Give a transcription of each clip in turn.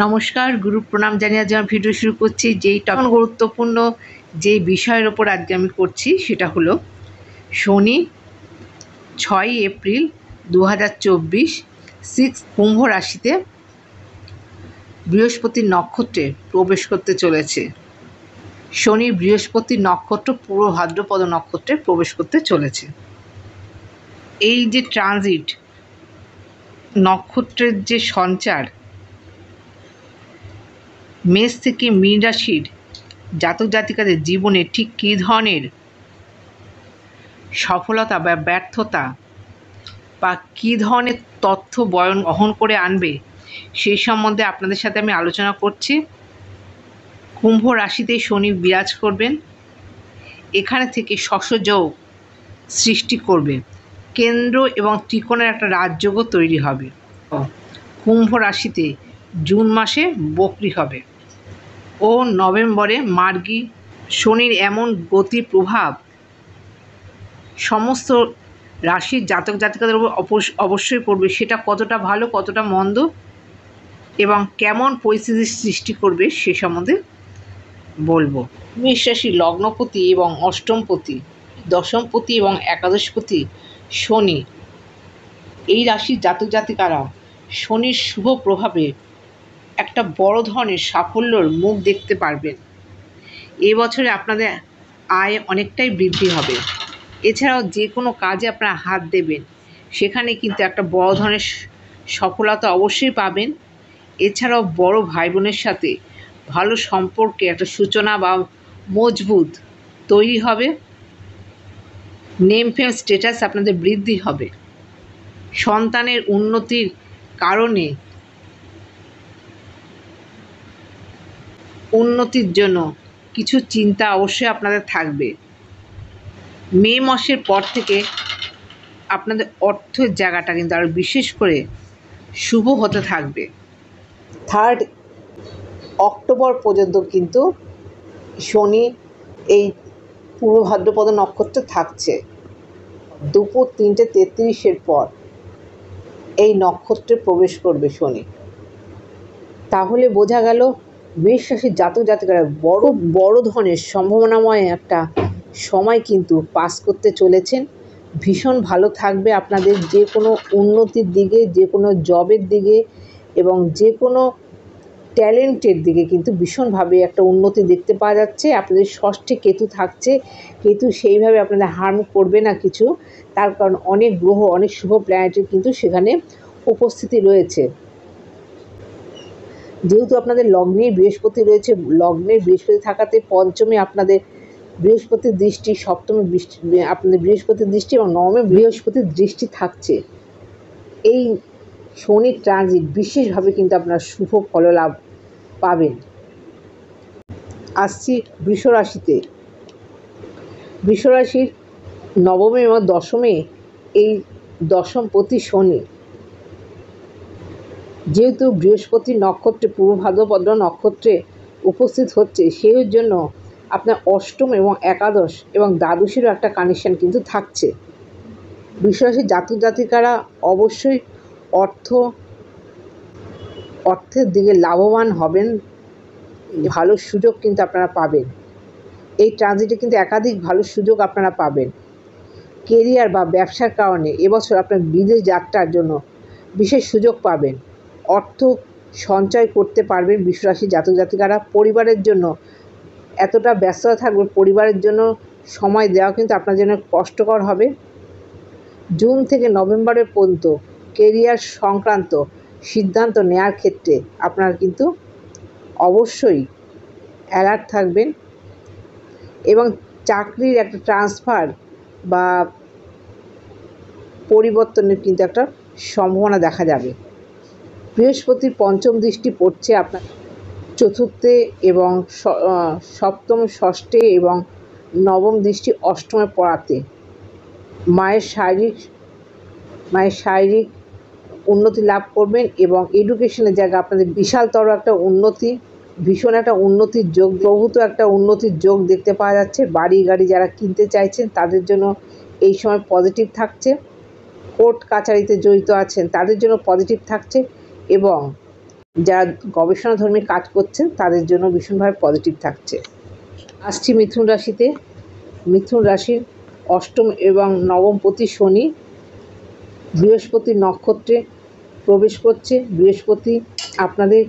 নমস্কার, গুরু প্রণাম জানিয়ে আজ আমার ভিডিও শুরু করছি। যেই গুরুত্বপূর্ণ যে বিষয়ের ওপর আজকে আমি করছি সেটা হলো শনি 6ই এপ্রিল 2024 কুম্ভ রাশিতে বৃহস্পতির নক্ষত্রে প্রবেশ করতে চলেছে। শনি বৃহস্পতির নক্ষত্র পূর্ব ভাদ্রপদ নক্ষত্রে প্রবেশ করতে চলেছে। এই যে ট্রানজিট, নক্ষত্রের যে সঞ্চার, মেষ থেকে মীন রাশির জাতক জাতিকাদের জীবনে ঠিক কী ধরনের সফলতা বা ব্যর্থতা বা কী ধরনের তথ্য বহন করে আনবে সেই সম্বন্ধে আপনাদের সাথে আমি আলোচনা করছি। কুম্ভ রাশিতে শনি বিরাজ করবেন, এখানে থেকে শশযোগ সৃষ্টি করবে, কেন্দ্র এবং ত্রিকোণের একটা রাজযোগও তৈরি হবে। কুম্ভ রাশিতে জুন মাসে বকরি হবে ও নভেম্বরে মার্গী। শনির এমন গতি প্রভাব সমস্ত রাশির জাতক জাতিকাদের উপর অবশ্যই পড়বে। সেটা কতটা ভালো, কতটা মন্দ এবং কেমন পরিস্থিতির সৃষ্টি করবে সে সম্বন্ধে বলবো। মেষ রাশি লগ্নপতি এবং অষ্টমপতি, দশমপতি এবং একাদশপতি শনি, এই রাশির জাতক জাতিকারা শনির শুভ প্রভাবে একটা বড় ধরনের সাফল্যর মুখ দেখতে পারবেন। এই বছরে আপনাদের আয় অনেকটাই বৃদ্ধি হবে। এছাড়াও যে কোনো কাজে আপনারা হাত দেবেন সেখানে কিন্তু একটা বড় ধরনের সফলতা অবশ্যই পাবেন। এছাড়াও বড় ভাই বোনের সাথে ভালো সম্পর্কে একটা সূচনা বা মজবুত তৈরি হবে। নেম ফেম স্ট্যাটাস আপনাদের বৃদ্ধি হবে। সন্তানের উন্নতির কারণে উন্নতির জন্য কিছু চিন্তা অবশ্যই আপনাদের থাকবে। মে মাসের পর থেকে আপনাদের অর্থের জায়গাটা কিন্তু আরও বিশেষ করে শুভ হতে থাকবে। 3 অক্টোবর পর্যন্ত কিন্তু শনি এই পূর্ব ভাদ্রপদ নক্ষত্রে থাকছে। দুপুর 3:33 পর এই নক্ষত্রে প্রবেশ করবে শনি। তাহলে বোঝা গেল মেষ রাশির জাতক জাতিকারা বড় ধরনের সম্ভাবনাময় একটা সময় কিন্তু পাস করতে চলেছেন। ভীষণ ভালো থাকবে আপনাদের যে কোনো উন্নতির দিকে, যে কোনো জবের দিকে এবং যে কোনো ট্যালেন্টের দিকে কিন্তু ভীষণভাবে একটা উন্নতি দেখতে পাওয়া যাচ্ছে। আপনাদের ষষ্ঠে কেতু থাকছে, কেতু সেইভাবে আপনাদের হার্ম করবে না কিছু, তার কারণ অনেক গ্রহ, অনেক শুভ প্ল্যানেটের কিন্তু সেখানে উপস্থিতি রয়েছে। যেহেতু আপনাদের লগ্নে বৃহস্পতি রয়েছে, লগ্নে বৃহস্পতি থাকাতে পঞ্চমে আপনাদের বৃহস্পতির দৃষ্টি, সপ্তমে আপনাদের বৃহস্পতির দৃষ্টি এবং নবমে বৃহস্পতির দৃষ্টি থাকছে। এই শনির ট্রানজিট বিশেষভাবে কিন্তু আপনারা শুভ ফললাভ পাবেন। আসছি বৃষ রাশিতে। বৃষ রাশির নবমে এবং দশমে এই দশমপতি শনি, যেহেতু বৃহস্পতি নক্ষত্রে পূর্ব ভাদ্রপদ নক্ষত্রে উপস্থিত হচ্ছে, সেই জন্য আপনার অষ্টম এবং একাদশ এবং দ্বাদশেরও একটা কানেকশান কিন্তু থাকছে। বৃষ রাশির জাতক জাতিকারা অবশ্যই অর্থের দিকে লাভবান হবেন, ভালো সুযোগ কিন্তু আপনারা পাবেন। এই ট্রানজিটে কিন্তু একাধিক ভালো সুযোগ আপনারা পাবেন। কেরিয়ার বা ব্যবসার কারণে এবছর আপনার বিদেশ যাত্রার জন্য বিশেষ সুযোগ পাবেন। অর্থ সঞ্চয় করতে পারবেন বৃষ রাশির জাতক জাতিকারা। পরিবারের জন্য এতটা ব্যস্ততা থাকবে, পরিবারের জন্য সময় দেওয়া কিন্তু আপনার জন্য কষ্টকর হবে। জুন থেকে নভেম্বরের পর্যন্ত কেরিয়ার সংক্রান্ত সিদ্ধান্ত নেওয়ার ক্ষেত্রে আপনারা কিন্তু অবশ্যই অ্যালার্ট থাকবেন এবং চাকরির একটা ট্রান্সফার বা পরিবর্তনের কিন্তু একটা সম্ভাবনা দেখা যাবে। বৃহস্পতির পঞ্চম দৃষ্টি পড়ছে আপনার চতুর্থে এবং সপ্তম, ষষ্ঠে এবং নবম দৃষ্টি অষ্টমে পড়াতে মায়ের শারীরিক উন্নতি লাভ করবেন এবং এডুকেশনের জায়গা আপনাদের বিশালতর একটা উন্নতি, ভীষণ একটা উন্নতির যোগ, প্রভূত একটা উন্নতির যোগ দেখতে পাওয়া যাচ্ছে। বাড়ি গাড়ি যারা কিনতে চাইছেন তাদের জন্য এই সময় পজিটিভ থাকছে। কোর্ট কাছারিতে জড়িত আছেন তাদের জন্য পজিটিভ থাকছে এবং যারা গবেষণাধর্মী কাজ করছেন তাদের জন্য ভীষণভাবে পজিটিভ থাকছে। আসছি মিথুন রাশিতে। মিথুন রাশির অষ্টম এবং নবমপতি শনি বৃহস্পতির নক্ষত্রে প্রবেশ করছে। বৃহস্পতি আপনাদের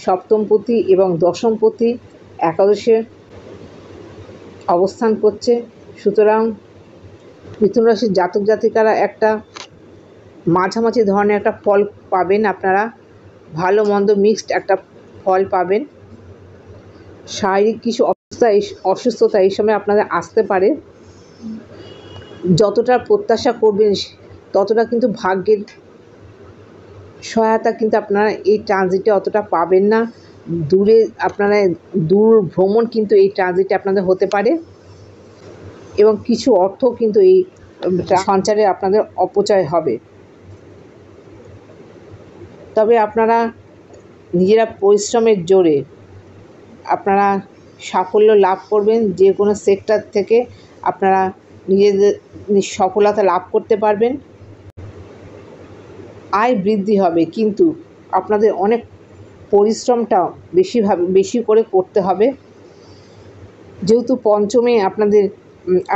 সপ্তমপতি এবং দশমপতি একাদশে অবস্থান করছে। সুতরাং মিথুন রাশির জাতক জাতিকারা একটা মাঝামাঝি ধরনের একটা ফল পাবেন। আপনারা ভালো মন্দ মিক্সড একটা ফল পাবেন। শারীরিক কিছু অসুস্থতা এই সময় আপনাদের আসতে পারে। যতটা প্রত্যাশা করবেন ততটা কিন্তু ভাগ্যের সহায়তা কিন্তু আপনারা এই ট্রানজিটে অতটা পাবেন না। দূর ভ্রমণ কিন্তু এই ট্রানজিটে আপনাদের হতে পারে এবং কিছু অর্থ কিন্তু এই সঞ্চারে আপনাদের অপচয় হবে। তবে আপনারা নিজেরা পরিশ্রমের জোরে আপনারা সাফল্য লাভ করবেন। যে কোনো সেক্টর থেকে আপনারা নিজেদের সফলতা লাভ করতে পারবেন। আয় বৃদ্ধি হবে, কিন্তু আপনাদের অনেক পরিশ্রমটাও বেশি করে করতে হবে। যেহেতু পঞ্চমে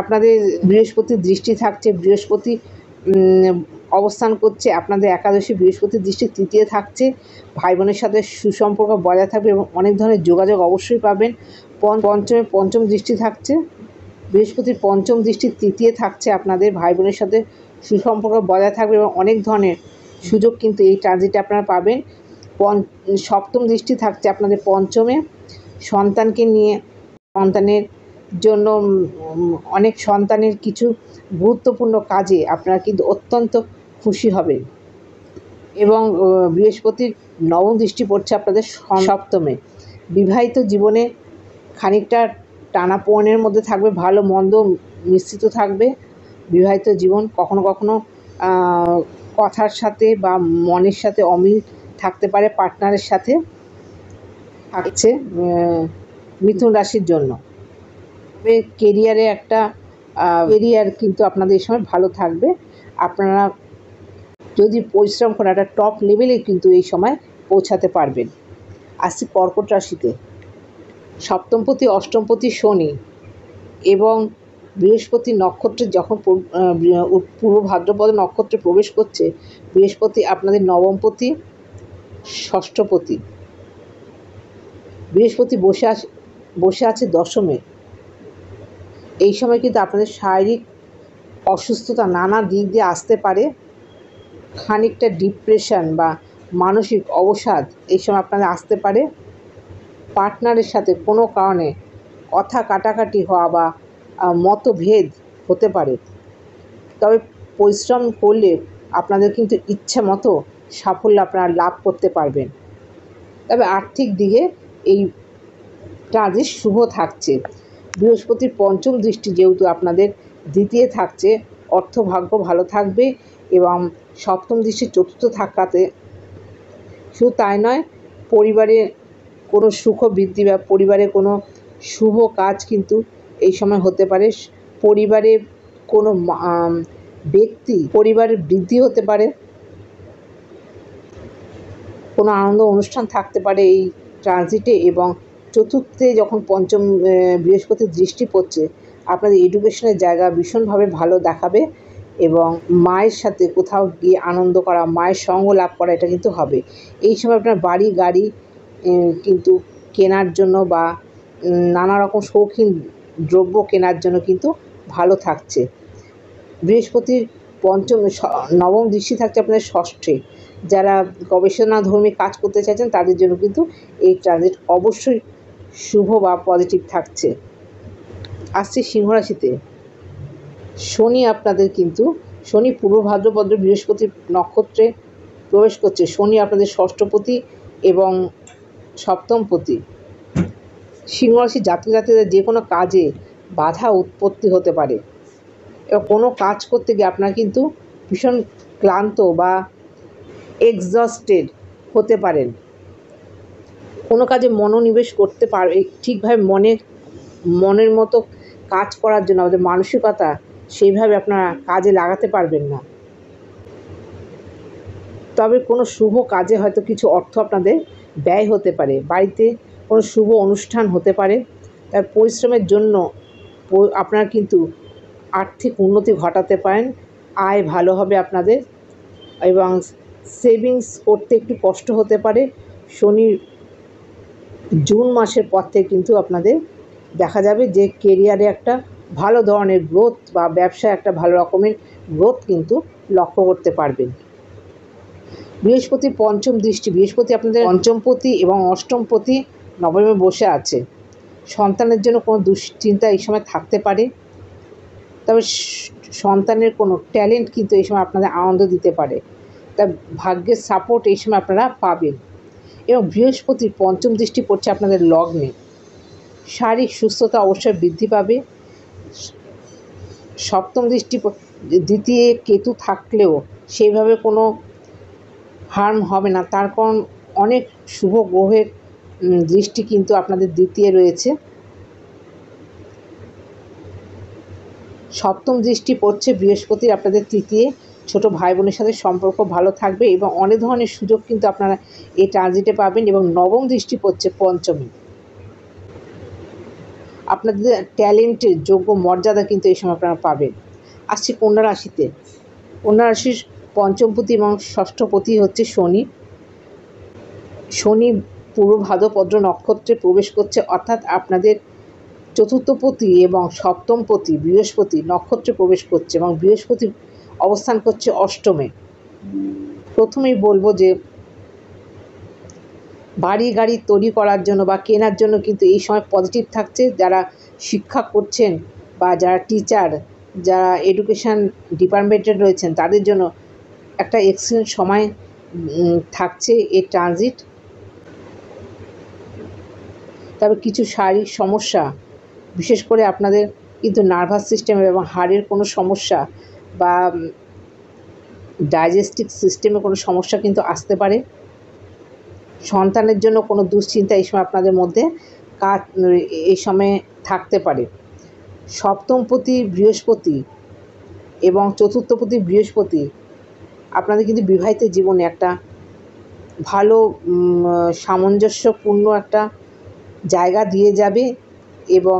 আপনাদের বৃহস্পতির দৃষ্টি থাকছে, বৃহস্পতি অবস্থান করছে আপনাদের একাদশী, বৃহস্পতির দৃষ্টি তৃতীয় থাকছে। ভাই বোনের সাথে সুসম্পর্ক বজায় থাকবে এবং অনেক ধরনের যোগাযোগ অবশ্যই পাবেন। পঞ্চম দৃষ্টি থাকছে, বৃহস্পতির পঞ্চম দৃষ্টি তৃতীয় থাকছে। আপনাদের ভাই বোনের সাথে সুসম্পর্ক বজায় থাকবে এবং অনেক ধরনের সুযোগ কিন্তু এই ট্রানজিটে আপনারা পাবেন। সপ্তম দৃষ্টি থাকছে আপনাদের পঞ্চমে। সন্তানকে নিয়ে সন্তানের জন্য অনেক সন্তানের কিছু গুরুত্বপূর্ণ কাজে আপনারা কিন্তু অত্যন্ত খুশি হবেন। এবং বৃহস্পতির নবম দৃষ্টি পড়ছে আপনাদের সপ্তমে। বিবাহিত জীবনে খানিকটা টানাপোড়েনের মধ্যে থাকবে, ভালো মন্দ মিশ্রিত থাকবে বিবাহিত জীবন। কখনো কখনো কথার সাথে বা মনের সাথে অমিল থাকতে পারে পার্টনারের সাথে। থাকছে মিথুন রাশির জন্য। তবে কেরিয়ার কিন্তু আপনাদের এই সময় ভালো থাকবে। আপনারা যদি পরিশ্রম করেন একটা টপ লেভেলে কিন্তু এই সময় পৌঁছাতে পারবেন। আসছি কর্কট রাশিতে। সপ্তমপতি অষ্টমপতি শনি এবং বৃহস্পতি নক্ষত্রে যখন পূর্ব ভাদ্রপদ নক্ষত্রে প্রবেশ করছে, বৃহস্পতি আপনাদের নবমপতি ষষ্ঠপতি। বৃহস্পতি বসে আছে দশমে। এই সময় কিন্তু আপনাদের শারীরিক অসুস্থতা নানা দিক দিয়ে আসতে পারে। খানিকটা ডিপ্রেশন বা মানসিক অবসাদ এই সময় আপনাদের আসতে পারে। পার্টনারের সাথে কোনো কারণে কথা কাটাকাটি হওয়া বা মতভেদ হতে পারে। তবে পরিশ্রম করলে আপনাদের কিন্তু ইচ্ছা মতো সাফল্য আপনারা লাভ করতে পারবেন। তবে আর্থিক দিকে এই ট্রানজিট শুভ থাকছে। বৃহস্পতির পঞ্চম দৃষ্টি যেহেতু আপনাদের দ্বিতীয় থাকছে, অর্থভাগ্য ভালো থাকবে এবং সপ্তম দৃষ্টি চতুর্থ থাকাতে শুধু তাই নয়, পরিবারে কোনো সুখ বৃদ্ধি বা পরিবারে কোনো শুভ কাজ কিন্তু এই সময় হতে পারে। পরিবারে কোনো পরিবারের বৃদ্ধি হতে পারে। কোনো আনন্দ অনুষ্ঠান থাকতে পারে এই ট্রানজিটে। এবং চতুর্থে যখন পঞ্চম বৃহস্পতির দৃষ্টি পড়ছে, আপনাদের এডুকেশনের জায়গা ভীষণভাবে ভালো দেখাবে এবং মায়ের সাথে কোথাও গিয়ে আনন্দ করা, মায়ের সঙ্গ লাভ করা, এটা কিন্তু হবে। এই সময় আপনার বাড়ি গাড়ি কিন্তু কেনার জন্য বা নানা রকম শৌখিন দ্রব্য কেনার জন্য কিন্তু ভালো থাকছে। বৃহস্পতির নবম দৃষ্টি থাকছে আপনাদের ষষ্ঠে। যারা গবেষণাধর্মী কাজ করতে চাইছেন তাদের জন্য কিন্তু এই ট্রানজিট অবশ্যই শুভ বা পজিটিভ থাকছে। আসছে সিংহরাশিতে। শনি পূর্ব ভাদ্রপদ বৃহস্পতির নক্ষত্রে প্রবেশ করছে। শনি আপনাদের ষষ্ঠপতি এবং সপ্তমপতি। সিংহরাশির জাতক জাতিদের যে কোনো কাজে বাধা উৎপত্তি হতে পারে এবং কোনো কাজ করতে গিয়ে আপনারা কিন্তু ভীষণ ক্লান্ত বা এক্সস্টেড হতে পারেন। কোনো কাজে মনোনিবেশ করতে পারবে ঠিকভাবে মনের মতো কাজ করার জন্য আমাদের মানসিকতা সেইভাবে আপনারা কাজে লাগাতে পারবেন না। তবে কোনো শুভ কাজে হয়তো কিছু অর্থ আপনাদের ব্যয় হতে পারে, বাড়িতে কোনো শুভ অনুষ্ঠান হতে পারে। তার পরিশ্রমের জন্য আপনারা কিন্তু আর্থিক উন্নতি ঘটাতে পারেন, আয় ভালো হবে আপনাদের, এবং সেভিংস করতে একটু কষ্ট হতে পারে। শনি জুন মাসের পর থেকে কিন্তু আপনাদের দেখা যাবে যে কেরিয়ারে একটা ভালো ধরনের গ্রোথ বা ব্যবসায় একটা ভালো রকমের গ্রোথ কিন্তু লক্ষ্য করতে পারবেন। বৃহস্পতির পঞ্চম দৃষ্টি, বৃহস্পতি আপনাদের পঞ্চমপতি এবং অষ্টমপতি নবমে বসে আছে। সন্তানের জন্য কোনো দুশ্চিন্তা এই সময় থাকতে পারে, তবে সন্তানের কোনো ট্যালেন্ট কিন্তু এই সময় আপনাদের আনন্দ দিতে পারে, তা ভাগ্যের সাপোর্ট এই সময় আপনারা পাবেন। এবং বৃহস্পতির পঞ্চম দৃষ্টি পড়ছে আপনাদের লগ্নে, শারীরিক সুস্থতা অবশ্যই বৃদ্ধি পাবে। সপ্তম দৃষ্টি দ্বিতীয় কেতু থাকলেও সেইভাবে কোনো হার্ম হবে না, তার কারণ অনেক শুভ গ্রহের দৃষ্টি কিন্তু আপনাদের দ্বিতীয় রয়েছে। সপ্তম দৃষ্টি পড়ছে বৃহস্পতির আপনাদের তৃতীয়, ছোট ভাই বোনের সাথে সম্পর্ক ভালো থাকবে এবং অনেক ধরনের সুযোগ কিন্তু আপনারা এই ট্রানজিটে পাবেন। এবং নবম দৃষ্টি পড়ছে পঞ্চমী, আপনাদের ট্যালেন্টের যোগ্য মর্যাদা কিন্তু এই সময় আপনারা পাবেন। আসছি কন্যা রাশিতে। কন্যা রাশির পঞ্চমপতি এবং ষষ্ঠপতি হচ্ছে শনি। শনি পূর্ব ভাদ্রপদ নক্ষত্রে প্রবেশ করছে, অর্থাৎ আপনাদের চতুর্থপতি এবং সপ্তমপতি বৃহস্পতি নক্ষত্রে প্রবেশ করছে এবং বৃহস্পতি অবস্থান করছে অষ্টমে। প্রথমেই বলবো যে বাড়ি গাড়ি তৈরি করার জন্য বা কেনার জন্য কিন্তু এই সময় পজিটিভ থাকছে। যারা শিক্ষা করছেন বা যারা টিচার, যারা এডুকেশান ডিপার্টমেন্টে রয়েছেন, তাদের জন্য একটা এক্সেলেন্ট সময় থাকছে এই ট্রানজিট। তবে কিছু শারীরিক সমস্যা, বিশেষ করে আপনাদের কিন্তু নার্ভাস সিস্টেমে এবং হাড়ের কোনো সমস্যা বা ডাইজেস্টিভ সিস্টেমে কোনো সমস্যা কিন্তু আসতে পারে। সন্তানের জন্য কোনো দুশ্চিন্তা এই সময় আপনাদের মধ্যে এই সময়ে থাকতে পারে। সপ্তমপতি বৃহস্পতি এবং চতুর্থপতি বৃহস্পতি আপনাদের কিন্তু বিবাহিত জীবনে একটা ভালো সামঞ্জস্যপূর্ণ একটা জায়গা দিয়ে যাবে এবং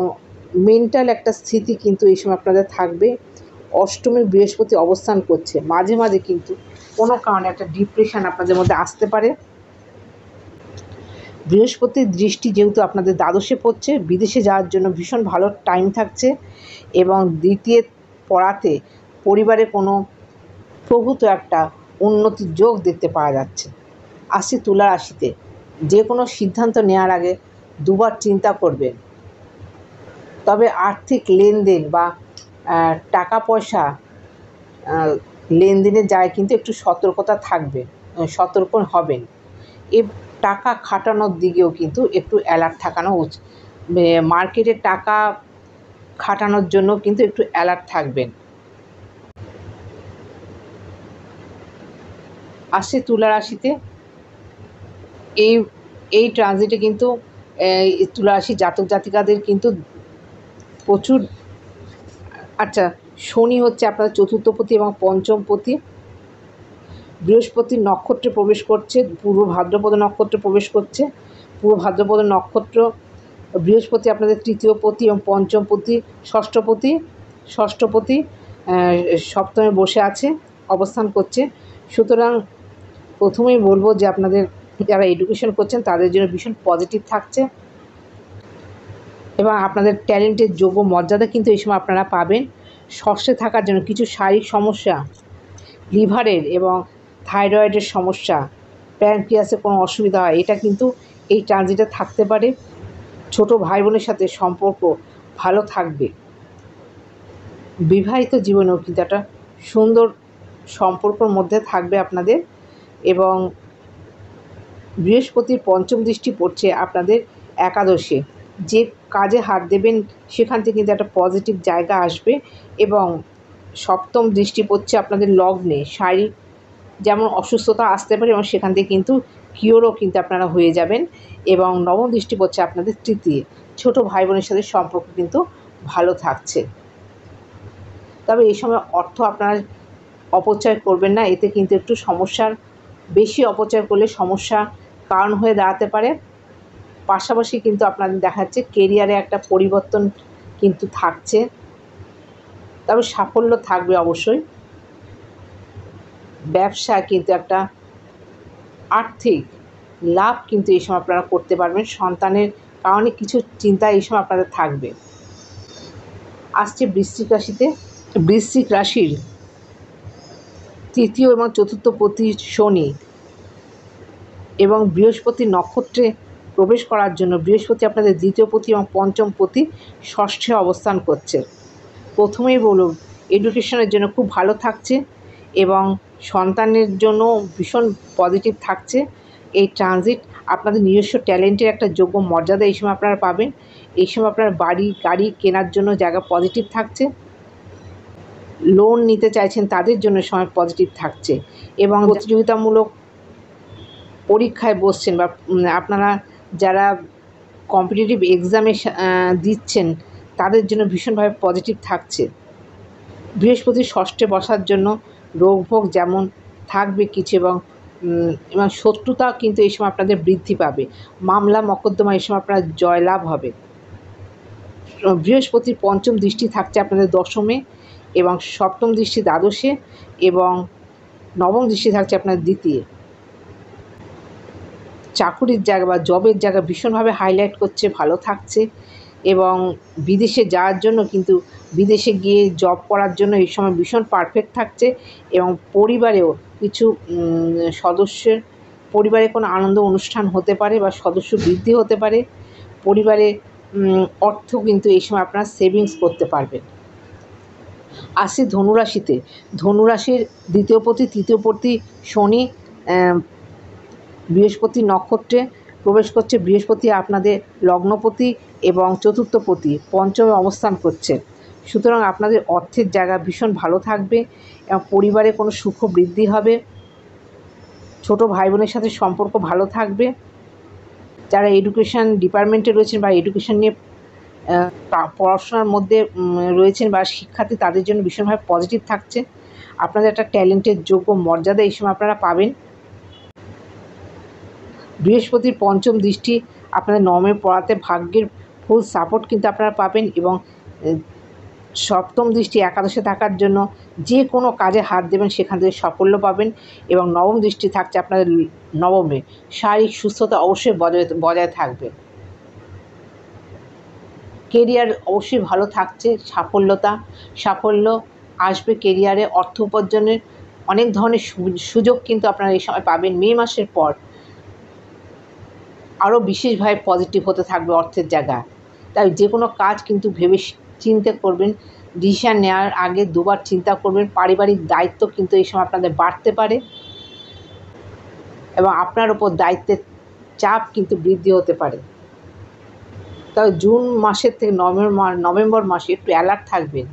মেন্টাল একটা স্থিতি কিন্তু এই সময় আপনাদের থাকবে। অষ্টমে বৃহস্পতি অবস্থান করছে, মাঝে মাঝে কিন্তু কোনো কারণে একটা ডিপ্রেশন আপনাদের মধ্যে আসতে পারে। বৃহস্পতির দৃষ্টি যেহেতু আপনাদের দ্বাদশে পড়ছে, বিদেশে যাওয়ার জন্য ভীষণ ভালো টাইম থাকছে এবং দ্বিতীয় পড়াতে পরিবারে কোনো প্রভূত একটা উন্নতির যোগ দেখতে পাওয়া যাচ্ছে। আসছি তুলা রাশিতে। যে কোনো সিদ্ধান্ত নেওয়ার আগে দুবার চিন্তা করবেন, তবে আর্থিক লেনদেন বা টাকা পয়সা লেনদেনের যায় কিন্তু একটু সতর্কতা থাকবে, সতর্ক হবেন। এই টাকা খাটানোর দিকেও কিন্তু একটু অ্যালার্ট থাকানো উচিত। মার্কেটে টাকা খাটানোর জন্য কিন্তু একটু অ্যালার্ট থাকবেন। আসছে তুলা রাশিতে। এই ট্রানজিটে কিন্তু তুলা রাশি জাতক জাতিকাদের কিন্তু প্রচুর শনি হচ্ছে আপনার চতুর্থপতি এবং পঞ্চমপতি। বৃহস্পতির নক্ষত্রে প্রবেশ করছে, পূর্ব ভাদ্রপদ নক্ষত্রে প্রবেশ করছে। পূর্ব ভাদ্রপদ নক্ষত্র বৃহস্পতি আপনাদের তৃতীয় পতি এবং পঞ্চমপতি ষষ্ঠপতি সপ্তমে বসে আছে, অবস্থান করছে। সুতরাং প্রথমেই বলবো যে আপনাদের যারা এডুকেশন করছেন তাদের জন্য ভীষণ পজিটিভ থাকছে এবং আপনাদের ট্যালেন্টের যোগ্য মর্যাদা কিন্তু এই সময় আপনারা পাবেন। ষষ্ঠে থাকার জন্য কিছু শারীরিক সমস্যা, লিভারের এবং থাইরয়েডের সমস্যা, প্যানক্রিয়াসে কোনো অসুবিধা হয়, এটা কিন্তু এই ট্রানজিটে থাকতে পারে। ছোট ভাই বোনের সাথে সম্পর্ক ভালো থাকবে। বিবাহিত জীবনেও কিন্তু একটা সুন্দর সম্পর্কর মধ্যে থাকবে আপনাদের। এবং বৃহস্পতির পঞ্চম দৃষ্টি পড়ছে আপনাদের একাদশে, যে কাজে হাত দেবেন সেখান থেকে কিন্তু একটা পজিটিভ জায়গা আসবে। এবং সপ্তম দৃষ্টি পড়ছে আপনাদের লগ্নে, শারীরিক যেমন অসুস্থতা আসতে পারে এবং সেখান থেকে কিন্তু কিওরও কিন্তু আপনারা হয়ে যাবেন। এবং নবম দৃষ্টি পড়ছে আপনাদের তৃতীয়, ছোট ভাই বোনের সাথে সম্পর্ক কিন্তু ভালো থাকছে। তবে এই সময় অর্থ আপনারা অপচয় করবেন না, এতে কিন্তু একটু সমস্যার, বেশি অপচয় করলে সমস্যা কারণ হয়ে দাঁড়াতে পারে। পাশাপাশি কিন্তু আপনাদের দেখা যাচ্ছে কেরিয়ারে একটা পরিবর্তন কিন্তু থাকছে, তবে সাফল্য থাকবে অবশ্যই। ব্যবসা কিন্তু একটা আর্থিক লাভ কিন্তু এই সময় আপনারা করতে পারবেন। সন্তানের কারণে কিছু চিন্তা এই সময় আপনাদের থাকবে। আসছে বৃশ্চিক রাশিতে। বৃশ্চিক রাশির তৃতীয় এবং চতুর্থ পতি শনি এবং বৃহস্পতি নক্ষত্রে প্রবেশ করার জন্য বৃহস্পতি আপনাদের দ্বিতীয় পতি এবং পঞ্চম পতি ষষ্ঠে অবস্থান করছে। প্রথমেই বলুন, এডুকেশনের জন্য খুব ভালো থাকছে এবং সন্তানের জন্য ভীষণ পজিটিভ থাকছে। এই ট্রানজিট আপনাদের নিজস্ব ট্যালেন্টের একটা যোগ্য মর্যাদা এই সময় আপনারা পাবেন। এই সময় আপনার বাড়ি গাড়ি কেনার জন্য জায়গা পজিটিভ থাকছে। লোন নিতে চাইছেন তাদের জন্য সময় পজিটিভ থাকছে এবং প্রতিযোগিতামূলক পরীক্ষায় বসছেন বা আপনারা যারা কম্পিটিটিভ এক্সামে দিচ্ছেন তাদের জন্য ভীষণভাবে পজিটিভ থাকছে। বৃহস্পতি ষষ্ঠে বসার জন্য রোগভোগ যেমন থাকবে কিছু এবং শত্রুতা কিন্তু এই সময় আপনাদের বৃদ্ধি পাবে। মামলা মকদ্দমা এই সময় আপনার জয়লাভ হবে। বৃহস্পতির পঞ্চম দৃষ্টি থাকছে আপনাদের দশমে এবং সপ্তম দৃষ্টি দ্বাদশে এবং নবম দৃষ্টি থাকছে আপনার দ্বিতীয়। চাকুরির জায়গা বা জবের জায়গা ভীষণভাবে হাইলাইট করছে, ভালো থাকছে এবং বিদেশে যাওয়ার জন্য কিন্তু বিদেশে গিয়ে জব করার জন্য এই সময় ভীষণ পারফেক্ট থাকছে এবং পরিবারেও কিছু পরিবারে কোনো আনন্দ অনুষ্ঠান হতে পারে বা সদস্য বৃদ্ধি হতে পারে। পরিবারে অর্থ কিন্তু এই সময় আপনারা সেভিংস করতে পারবেন। আসি ধনুরাশিতে। ধনুরাশির দ্বিতীয় পতি তৃতীয় পতি শনি বৃহস্পতি নক্ষত্রে প্রবেশ করছে। বৃহস্পতি আপনাদের লগ্নপতি এবং চতুর্থ পতি পঞ্চমে অবস্থান করছে। সুতরাং আপনাদের অর্থের জায়গা ভীষণ ভালো থাকবে এবং পরিবারে কোনো সুখ বৃদ্ধি হবে। ছোট ভাই বোনের সাথে সম্পর্ক ভালো থাকবে। যারা এডুকেশন ডিপার্টমেন্টে রয়েছেন বা এডুকেশন নিয়ে পড়াশোনার মধ্যে রয়েছেন বা শিক্ষার্থী তাদের জন্য ভীষণভাবে পজিটিভ থাকছে। আপনাদের একটা ট্যালেন্টের যোগ্য মর্যাদা এই সময় আপনারা পাবেন। বৃহস্পতির পঞ্চম দৃষ্টি আপনাদের নবমে পড়াতে ভাগ্যের ফুল সাপোর্ট কিন্তু আপনারা পাবেন এবং সপ্তম দৃষ্টি একাদশে থাকার জন্য যে কোনো কাজে হাত দেবেন সেখান থেকে সাফল্য পাবেন এবং নবম দৃষ্টি থাকছে আপনাদের নবমে। শারীরিক সুস্থতা অবশ্যই বজায় থাকবে। কেরিয়ার অবশ্যই ভালো থাকছে। সাফল্য আসবে কেরিয়ারে। অর্থ উপার্জনের অনেক ধরনের সুযোগ কিন্তু আপনারা এই সময় পাবেন। মে মাসের পর আরও বিশেষভাবে পজিটিভ হতে থাকবে অর্থের জায়গা। তাই যে কোনো কাজ কিন্তু ভেবে চিন্তে করবেন। ডিসিশান নেওয়ার আগে দুবার চিন্তা করবেন। পারিবারিক দায়িত্ব কিন্তু এই সময় আপনাদের বাড়তে পারে এবং আপনার ওপর দায়িত্বের চাপ কিন্তু বৃদ্ধি হতে পারে। তবে জুন মাসের থেকে নভেম্বর মাসে একটু অ্যালার্ট থাকবেন।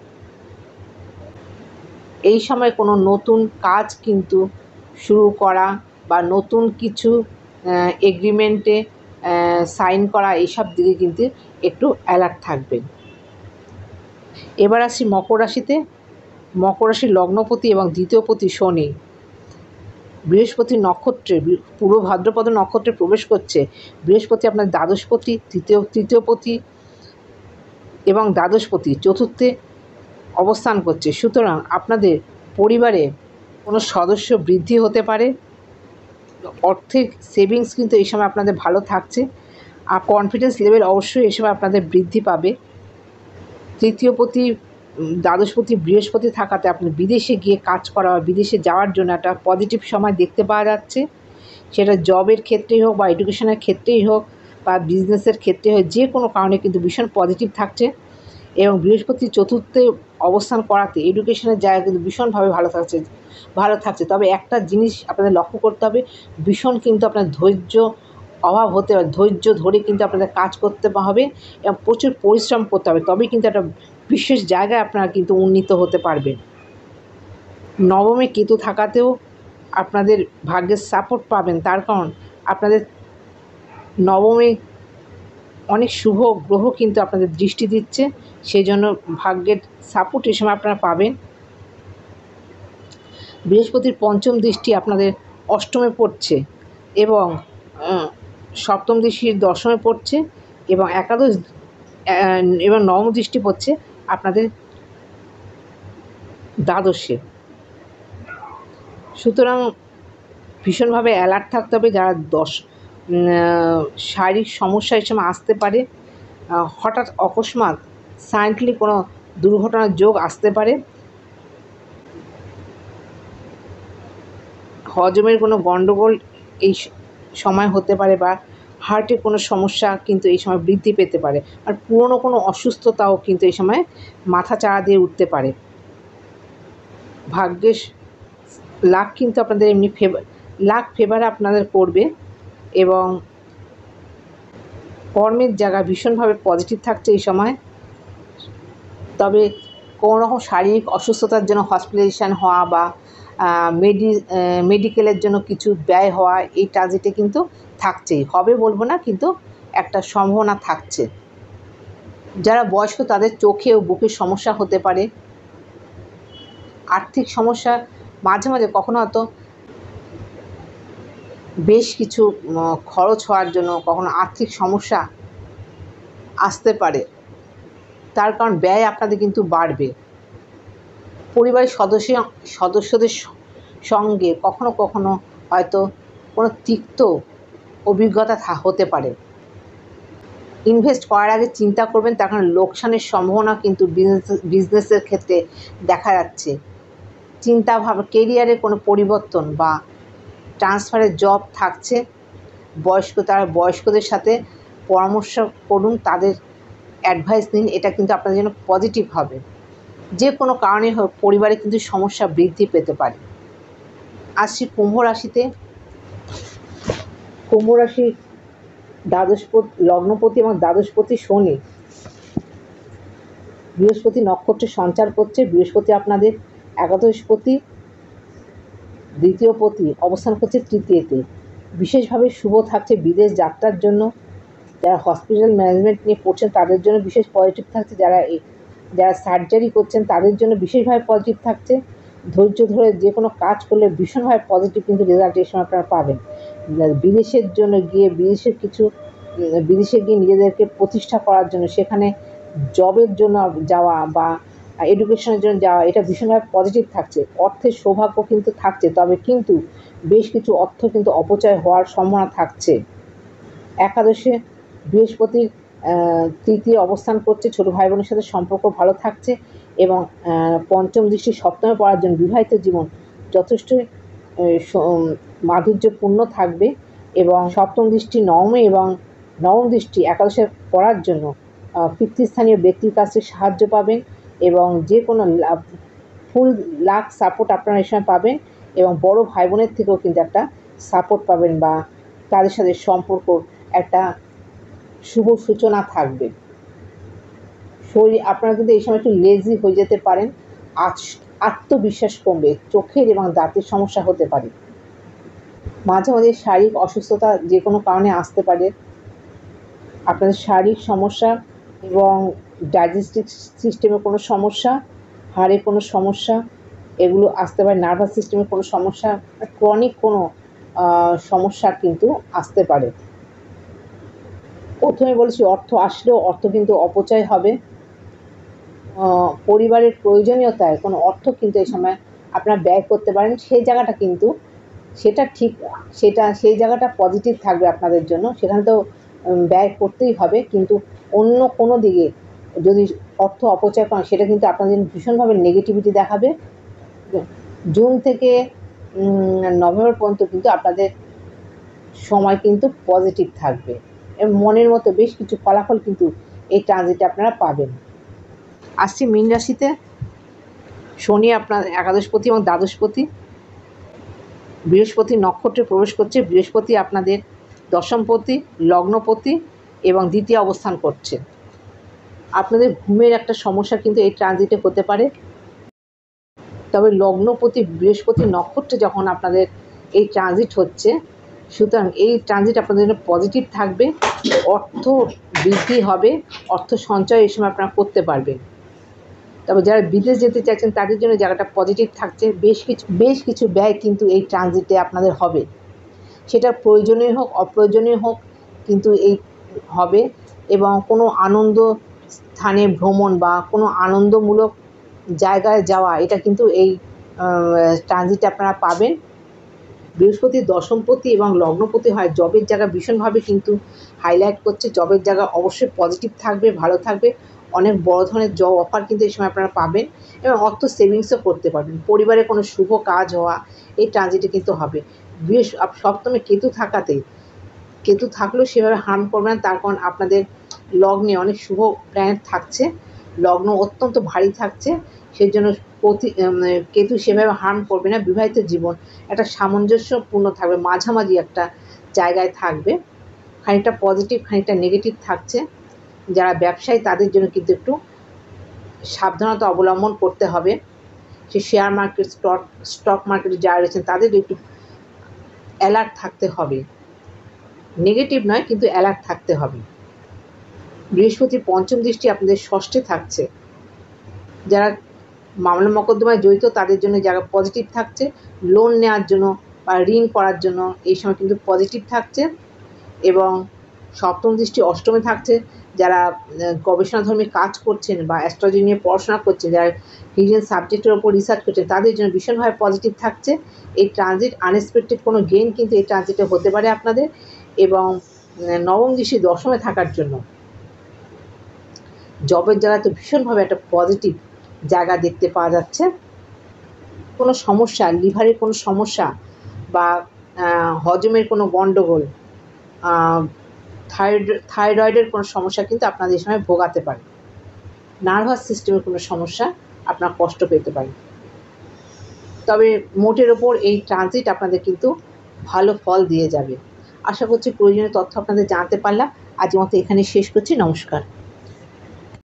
এই সময় কোনো নতুন কাজ কিন্তু শুরু করা বা নতুন কিছু এগ্রিমেন্টে সাইন করা এইসব দিকে কিন্তু একটু অ্যালার্ট থাকবেন। এবার আসি মকর রাশিতে। মকর রাশির লগ্নপতি এবং দ্বিতীয় পতি শনি বৃহস্পতি নক্ষত্রে পূর্ব ভাদ্রপদ নক্ষত্রে প্রবেশ করছে। বৃহস্পতি আপনার দ্বাদশপতি তৃতীয় পতি এবং দ্বাদশপতি চতুর্থে অবস্থান করছে। সুতরাং আপনাদের পরিবারে কোনো সদস্য বৃদ্ধি হতে পারে। অর্থের সেভিংস কিন্তু এই সময় আপনাদের ভালো থাকছে আর কনফিডেন্স লেভেল অবশ্যই এই সময় আপনাদের বৃদ্ধি পাবে। তৃতীয়পতি দ্বাদশপতি বৃহস্পতি থাকাতে আপনি বিদেশে গিয়ে কাজ করা বা বিদেশে যাওয়ার জন্য একটা পজিটিভ সময় দেখতে পাওয়া যাচ্ছে। সেটা জবের ক্ষেত্রেই হোক বা এডুকেশনের ক্ষেত্রেই হোক বা বিজনেসের ক্ষেত্রে হোক, যে কোনো কারণে কিন্তু ভীষণ পজিটিভ থাকছে এবং বৃহস্পতি চতুর্থে অবস্থান করাতে এডুকেশনের জায়গা কিন্তু ভীষণভাবে ভালো থাকছে। তবে একটা জিনিস আপনাদের লক্ষ্য করতে হবে, ভীষণ কিন্তু আপনার ধৈর্য অভাব হতে হবে। ধৈর্য ধরে কিন্তু আপনাদের কাজ করতে হবে এবং প্রচুর পরিশ্রম করতে হবে, তবেই কিন্তু একটা বিশেষ জায়গায় আপনারা কিন্তু উন্নীত হতে পারবেন। নবমে কেতু থাকাতেও আপনাদের ভাগ্যের সাপোর্ট পাবেন, তার কারণ আপনাদের নবমে অনেক শুভ গ্রহ কিন্তু আপনাদের দৃষ্টি দিচ্ছে, সেই জন্য ভাগ্যের সাপোর্ট এই সময় আপনারা পাবেন। বৃহস্পতির পঞ্চম দৃষ্টি আপনাদের অষ্টমে পড়ছে এবং সপ্তম দৃষ্টির দশমে পড়ছে এবং একাদশ এবং নবম দৃষ্টি পড়ছে আপনাদের দ্বাদশে। সুতরাং ভীষণভাবে অ্যালার্ট থাকতে হবে। যারা শারীরিক সমস্যা এই সময় আসতে পারে, হঠাৎ অকস্মাৎ সাডেনলি কোনো দুর্ঘটনার যোগ আসতে পারে, হজমের কোনো গণ্ডগোল এই সময় হতে পারে, বা হার্টের কোনো সমস্যা কিন্তু এই সময় বৃদ্ধি পেতে পারে, আর পুরনো কোনো অসুস্থতাও কিন্তু এই সময় মাথা চাড়া দিয়ে উঠতে পারে। ভাগ্যের লাক কিন্তু আপনাদের এমনি ফেভার আপনাদের করবে এবং কর্মের জায়গা ভীষণভাবে পজিটিভ থাকছে এই সময়। তবে কোনো রকম শারীরিক অসুস্থতার জন্য হসপিটালাইজেশন হওয়া বা মেডিকেলের জন্য কিছু ব্যয় হওয়া এই ট্রানজিটে কিন্তু থাকছেই, হবে বলবো না, কিন্তু একটা সম্ভাবনা থাকছে। যারা বয়স্ক তাদের চোখে ও বুকের সমস্যা হতে পারে, আর্থিক সমস্যা মাঝে মাঝে কখনো হয়তো বেশ কিছু খরচ হওয়ার জন্য কখনো আর্থিক সমস্যা আসতে পারে, তার কারণ ব্যয় আপনাদের কিন্তু বাড়বে। পরিবারের সদস্যদের সঙ্গে কখনো কখনো হয়তো কোনো তিক্ত অভিজ্ঞতা হতে পারে। ইনভেস্ট করার আগে চিন্তা করবেন, তার কারণ লোকসানের সম্ভাবনা কিন্তু বিজনেসের ক্ষেত্রে দেখা যাচ্ছে। কেরিয়ারে কোনো পরিবর্তন বা ট্রান্সফারের জব থাকছে। বয়স্কদের সাথে পরামর্শ করুন, তাদের অ্যাডভাইস নিন, এটা কিন্তু আপনাদের জন্য পজিটিভ হবে। যে কোনো কারণে হোক পরিবারে কিন্তু সমস্যা বৃদ্ধি পেতে পারে। আসছি কুম্ভ রাশিতে। কুম্ভ রাশি লগ্নপতি এবং দ্বাদশপতি শনি, বৃহস্পতি নক্ষত্রে সঞ্চার করছে। বৃহস্পতি আপনাদের একাদশপতি, দ্বিতীয়পতি অবস্থান করছে তৃতীয়তে। বিশেষভাবে শুভ থাকছে বিদেশ যাত্রার জন্য। যারা হসপিটাল ম্যানেজমেন্ট নিয়ে পড়ছেন তাদের জন্য বিশেষ পজিটিভ থাকছে। যারা সার্জারি করছেন তাদের জন্য বিশেষভাবে পজিটিভ থাকছে। ধৈর্য ধরে যে কোনো কাজ করলে ভীষণভাবে পজিটিভ কিন্তু রেজাল্ট এই সময় আপনারা পাবেন। বিদেশের জন্য গিয়ে বিদেশে গিয়ে নিজেদেরকে প্রতিষ্ঠা করার জন্য, সেখানে জবের জন্য যাওয়া বা এডুকেশনের জন্য যাওয়া, এটা ভীষণভাবে পজিটিভ থাকছে। অর্থের সৌভাগ্য কিন্তু থাকছে, তবে কিন্তু বেশ কিছু অর্থ কিন্তু অপচয় হওয়ার সম্ভাবনা থাকছে। একাদশে বৃহস্পতির তৃতীয় অবস্থান করছে, ছোটো ভাই বোনের সাথে সম্পর্ক ভালো থাকছে এবং পঞ্চম দৃষ্টি সপ্তমে পড়ার জন্য বিবাহিত জীবন যথেষ্ট মাধুর্যপূর্ণ থাকবে এবং সপ্তম দৃষ্টি নবমে এবং নবম দৃষ্টি একাদশে পড়ার জন্য পিতৃস্থানীয় ব্যক্তির কাছে সাহায্য পাবেন এবং যে কোনো ফুল লাক সাপোর্ট আপনারা এই সময় পাবেন এবং বড় ভাই বোনের থেকেও কিন্তু একটা সাপোর্ট পাবেন বা তাদের সাথে সম্পর্ক একটা শুভ সূচনা থাকবে। শরীর আপনারা কিন্তু এই সময় একটু লেজি হয়ে যেতে পারেন, আত্মবিশ্বাস কমবে, চোখের এবং দাঁতের সমস্যা হতে পারে। মাঝে মাঝে শারীরিক অসুস্থতা যে কোনো কারণে আসতে পারে। আপনাদের শারীরিক সমস্যা এবং ডাইজেস্টিভ সিস্টেমে কোনো সমস্যা, হাড়ে কোনো সমস্যা, এগুলো আসতে পারে। নার্ভাস সিস্টেমে কোনো সমস্যা, ক্রনিক কোনো সমস্যা কিন্তু আসতে পারে। প্রথমে বলেছি অর্থ আসলেও অর্থ কিন্তু অপচয় হবে। পরিবারের প্রয়োজনীয়তায় কোনো অর্থ কিন্তু এই সময় আপনারা ব্যয় করতে পারেন, সেই জায়গাটা কিন্তু সেই জায়গাটা পজিটিভ থাকবে আপনাদের জন্য। সেখানে তো ব্যয় করতেই হবে, কিন্তু অন্য কোনো দিকে যদি অর্থ অপচয় করেন সেটা কিন্তু আপনাদের ভীষণভাবে নেগেটিভিটি দেখাবে। জুন থেকে নভেম্বর পর্যন্ত কিন্তু আপনাদের সময় কিন্তু পজিটিভ থাকবে এবং মনের মতো বেশ কিছু ফলাফল কিন্তু এই ট্রানজিটে আপনারা পাবেন। আসছি মীন রাশিতে। শনি আপনার একাদশপতি এবং দ্বাদশপতি, বৃহস্পতি নক্ষত্রে প্রবেশ করছে। বৃহস্পতি আপনাদের দশমপতি, লগ্নপতি এবং দ্বিতীয় অবস্থান করছে। আপনাদের ঘুমের একটা সমস্যা কিন্তু এই ট্রানজিটে হতে পারে। তবে লগ্নপতি বৃহস্পতি নক্ষত্রে যখন আপনাদের এই ট্রানজিট হচ্ছে, সুতরাং এই ট্রানজিট আপনাদের জন্য পজিটিভ থাকবে। অর্থ বৃদ্ধি হবে, অর্থ সঞ্চয় এই সময় আপনারা করতে পারবেন। তবে যারা বিদেশ যেতে চাইছেন তাদের জন্য জায়গাটা পজিটিভ থাকছে। বেশ কিছু ব্যয় কিন্তু এই ট্রানজিটে আপনাদের হবে। সেটা প্রয়োজনীয় হোক অপ্রয়োজনীয় হোক কিন্তু এই হবে। এবং কোনো আনন্দ স্থানে ভ্রমণ বা কোনো আনন্দমূলক জায়গায় যাওয়া, এটা কিন্তু এই ট্রানজিটে আপনারা পাবেন। বৃহস্পতি দশমপতি এবং লগ্নপতি হয় জবের জায়গা ভীষণভাবে কিন্তু হাইলাইট করছে। জবের জায়গা অবশ্যই পজিটিভ থাকবে, ভালো থাকবে। অনেক বড় ধরনের জব অফার কিন্তু এই সময় আপনারা পাবেন এবং অর্থ সেভিংসও করতে পারবেন। পরিবারে কোনো শুভ কাজ হওয়া এই ট্রানজিটে কিন্তু হবে। সপ্তমে কেতু থাকাতে, কেতু থাকলেও সেভাবে হার্ম করবে না, তার কারণ আপনাদের লগ্নে অনেক শুভ প্ল্যানেট থাকছে, লগ্ন অত্যন্ত ভারী থাকছে, সেই জন্য কেতু সেভাবে হার্ম করবে না। বিবাহিত জীবন একটা সামঞ্জস্যপূর্ণ থাকবে, মাঝামাঝি একটা জায়গায় থাকবে, খানিকটা পজিটিভ খানিকটা নেগেটিভ থাকছে। যারা ব্যবসায়ী তাদের জন্য কিন্তু একটু সাবধানতা অবলম্বন করতে হবে। সে শেয়ার মার্কেট স্টক মার্কেটে যারা রয়েছেন তাদের একটু অ্যালার্ট থাকতে হবে, নেগেটিভ নয় কিন্তু অ্যালার্ট থাকতে হবে। বৃহস্পতি পঞ্চম দৃষ্টি আপনাদের ষষ্ঠে থাকছে, যারা মামলা মোকদ্দমায় জড়িত তাদের জন্য যারা পজিটিভ থাকছে, লোন নেওয়ার জন্য বা ঋণ করার জন্য এই সময় কিন্তু পজিটিভ থাকছে। এবং সপ্তম দৃষ্টি অষ্টমে থাকছে, যারা গবেষণাধর্মী কাজ করছেন বা অ্যাস্ট্রোলজি নিয়ে পড়াশোনা করছেন, যারা হিডেন সাবজেক্টের ওপর রিসার্চ করছেন তাদের জন্য ভীষণভাবে পজিটিভ থাকছে। এই ট্রানজিট আনএক্সপেক্টেড কোনো গেইন কিন্তু এই ট্রানজিটে হতে পারে আপনাদের। এবং নবম দৃষ্টি দশমে থাকার জন্য জবের জায়গায় তো ভীষণভাবে একটা পজিটিভ জায়গা দেখতে পাওয়া যাচ্ছে। কোনো সমস্যা, লিভারের কোনো সমস্যা বা হজমের কোনো গণ্ডগোল, থাইরয়েডের কোনো সমস্যা কিন্তু আপনাদের এই সময় ভোগাতে পারে। নার্ভাস সিস্টেমের কোনো সমস্যা আপনার কষ্ট পেতে পারে। তবে মোটের ওপর এই ট্রানজিট আপনাদের কিন্তু ভালো ফল দিয়ে যাবে। আশা করছি প্রয়োজনীয় তথ্য আপনাদের জানাতে পারলাম। আজকের মতো এখানে শেষ করছি। নমস্কার।